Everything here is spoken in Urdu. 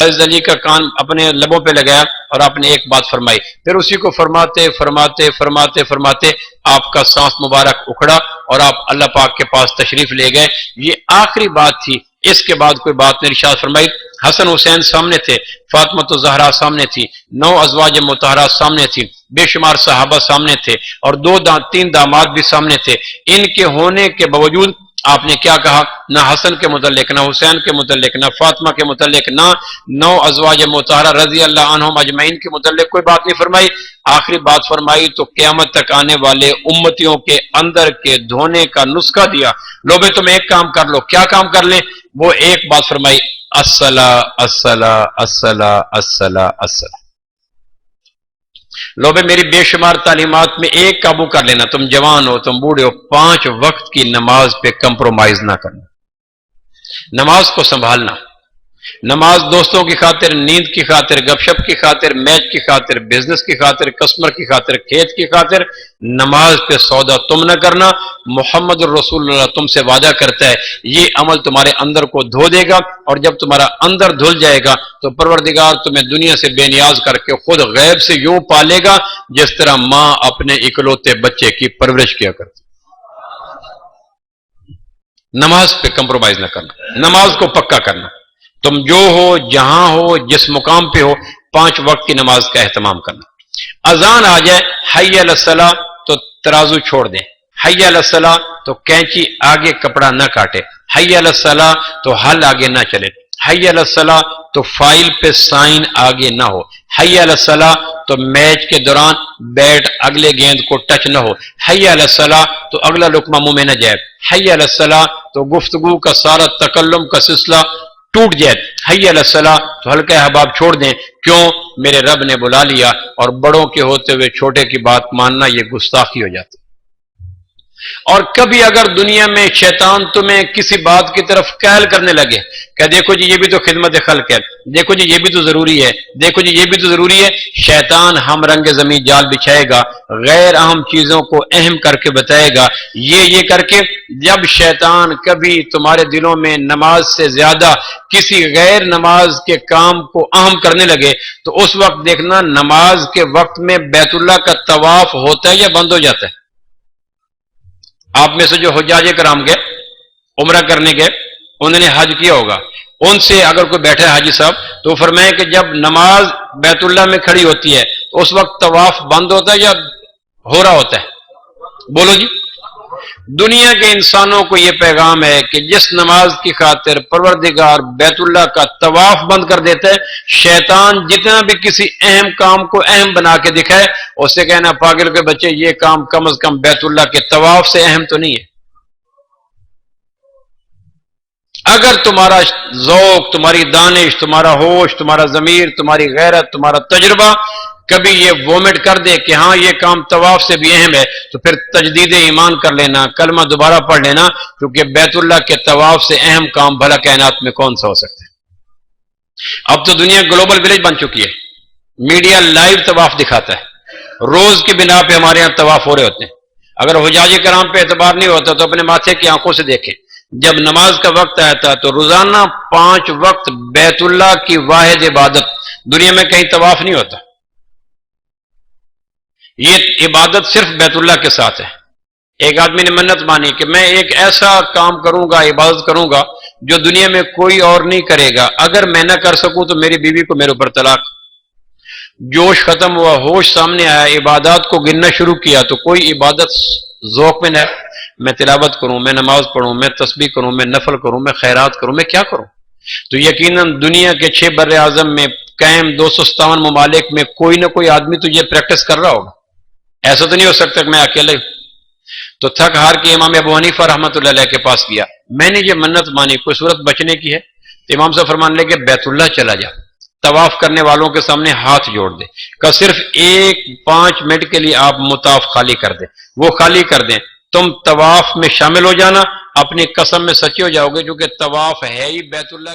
عزیز علی کا کان اپنے لبوں پہ لگایا اور آپ نے ایک بات فرمائی، پھر اسی کو فرماتے فرماتے فرماتے فرماتے آپ کا سانس مبارک اکھڑا اور آپ اللہ پاک کے پاس تشریف لے گئے۔ یہ آخری بات تھی، اس کے بعد کوئی بات نہیں ارشاد فرمائی۔ حسن حسین سامنے تھے، فاطمہ الزہرا سامنے تھی، 9 ازواج مطہرات سامنے تھی، بے شمار صحابہ سامنے تھے، اور 3 داماد بھی سامنے تھے۔ ان کے ہونے کے باوجود آپ نے کیا کہا؟ نہ حسن کے متعلق، نہ حسین کے متعلق، نہ فاطمہ کے متعلق، نہ 9 ازواج مطہرہ رضی اللہ عنہم اجمعین کے متعلق کوئی بات نہیں فرمائی۔ آخری بات فرمائی تو قیامت تک آنے والے امتیوں کے اندر کے دھونے کا نسخہ دیا۔ لو بھائی تم ایک کام کر لو، کیا کام کر لیں؟ وہ ایک بات فرمائی، الصلاۃ الصلاۃ الصلاۃ الصلاۃ الصلاۃ۔ لو بھائی میری بے شمار تعلیمات میں ایک قابو کر لینا، تم جوان ہو، تم بوڑھے ہو، 5 وقت کی نماز پہ کمپرومائز نہ کرنا، نماز کو سنبھالنا۔ نماز دوستوں کی خاطر، نیند کی خاطر، گپ شپ کی خاطر، میچ کی خاطر، بزنس کی خاطر، کسٹمر کی خاطر، کھیت کی خاطر، نماز پہ سودا تم نہ کرنا۔ محمد الرسول اللہ تم سے وعدہ کرتا ہے یہ عمل تمہارے اندر کو دھو دے گا، اور جب تمہارا اندر دھل جائے گا تو پروردگار تمہیں دنیا سے بے نیاز کر کے خود غیب سے یوں پالے گا جس طرح ماں اپنے اکلوتے بچے کی پرورش کیا کرتی۔ نماز پہ کمپرومائز نہ کرنا، نماز کو پکا کرنا۔ تم جو ہو، جہاں ہو، جس مقام پہ ہو، 5 وقت کی نماز کا اہتمام کرنا۔ اذان آ جائے حی علی الصلاۃ تو ترازو چھوڑ دیں، حی علی الصلاۃ تو کینچی آگے کپڑا نہ کاٹے، حی علی الصلاۃ تو حل آگے نہ چلے، حی علی الصلاۃ تو فائل پہ سائن آگے نہ ہو، حی علی الصلاۃ تو میچ کے دوران بیٹ اگلے گیند کو ٹچ نہ ہو، حی علی الصلاۃ تو اگلا لقمہ منہ میں نہ جائے، حی علی الصلاۃ تو گفتگو کا سارا تکلم کا سلسلہ ٹوٹ جائے، حی علی الصلاۃ تو ہلکا احباب چھوڑ دیں۔ کیوں؟ میرے رب نے بلا لیا، اور بڑوں کے ہوتے ہوئے چھوٹے کی بات ماننا یہ گستاخی ہو جاتی۔ اور کبھی اگر دنیا میں شیطان تمہیں کسی بات کی طرف قائل کرنے لگے کہ دیکھو جی یہ بھی تو خدمت خلق ہے، دیکھو جی یہ بھی تو ضروری ہے، دیکھو جی یہ بھی تو ضروری ہے، شیطان ہم رنگ زمین جال بچھائے گا، غیر اہم چیزوں کو اہم کر کے بتائے گا، یہ کر کے۔ جب شیطان کبھی تمہارے دلوں میں نماز سے زیادہ کسی غیر نماز کے کام کو اہم کرنے لگے تو اس وقت دیکھنا نماز کے وقت میں بیت اللہ کا طواف ہوتا ہے یا بند ہو جاتا ہے۔ آپ میں سے جو حجاج کرام گئے، عمرہ کرنے گئے، انہوں نے حج کیا ہوگا، ان سے اگر کوئی بیٹھا ہے حاجی صاحب تو وہ فرمائے کہ جب نماز بیت اللہ میں کھڑی ہوتی ہے تو اس وقت طواف بند ہوتا ہے یا ہو رہا ہوتا ہے؟ بولو جی۔ دنیا کے انسانوں کو یہ پیغام ہے کہ جس نماز کی خاطر پروردگار بیت اللہ کا طواف بند کر دیتا ہے، شیطان جتنا بھی کسی اہم کام کو اہم بنا کے دکھائے، اسے کہنا پاگل کے بچے یہ کام کم از کم بیت اللہ کے طواف سے اہم تو نہیں ہے۔ اگر تمہارا ذوق، تمہاری دانش، تمہارا ہوش، تمہارا ضمیر، تمہاری غیرت، تمہارا تجربہ کبھی یہ وومٹ کر دے کہ ہاں یہ کام طواف سے بھی اہم ہے، تو پھر تجدید ایمان کر لینا، کلمہ دوبارہ پڑھ لینا، کیونکہ بیت اللہ کے طواف سے اہم کام بھلا کائنات میں کون سا ہو سکتا ہے۔ اب تو دنیا گلوبل ولیج بن چکی ہے، میڈیا لائیو طواف دکھاتا ہے، روز کی بنا پہ ہمارے ہاں طواف ہو رہے ہوتے ہیں۔ اگر حجاج کرام پہ اعتبار نہیں ہوتا تو اپنے ماتھے کی آنکھوں سے دیکھیں، جب نماز کا وقت آتا تو روزانہ 5 وقت بیت اللہ کی واحد عبادت، دنیا میں کہیں طواف نہیں ہوتا، یہ عبادت صرف بیت اللہ کے ساتھ ہے۔ ایک آدمی نے منت مانی کہ میں ایک ایسا کام کروں گا، عبادت کروں گا جو دنیا میں کوئی اور نہیں کرے گا، اگر میں نہ کر سکوں تو میری بیوی کو میرے اوپر طلاق۔ جوش ختم ہوا، ہوش سامنے آیا، عبادات کو گننا شروع کیا تو کوئی عبادت ذوق میں نہ، میں تلاوت کروں، میں نماز پڑھوں، میں تسبیح کروں، میں نفل کروں، میں خیرات کروں، میں کیا کروں؟ تو یقیناً دنیا کے 6 بر اعظم میں قائم 257 ممالک میں کوئی نہ کوئی آدمی تو یہ پریکٹس کر رہا ہوگا، ایسا تو نہیں ہو سکتا کہ میں اکیلے ہوں۔ تو تھک ہار کے امام ابو حنیفہ رحمۃ اللہ علیہ کے پاس گیا، میں نے یہ منت مانی، کوئی صورت بچنے کی ہے؟ تو امام صاحب فرمانے لگے بیت اللہ چلا جا، طواف کرنے والوں کے سامنے ہاتھ جوڑ دے، کہ صرف 5 منٹ کے لیے آپ مطاف خالی کر دیں، وہ خالی کر دیں، تم طواف میں شامل ہو جانا، اپنی قسم میں سچے ہو جاؤ گے، کیونکہ طواف ہے ہی بیت اللہ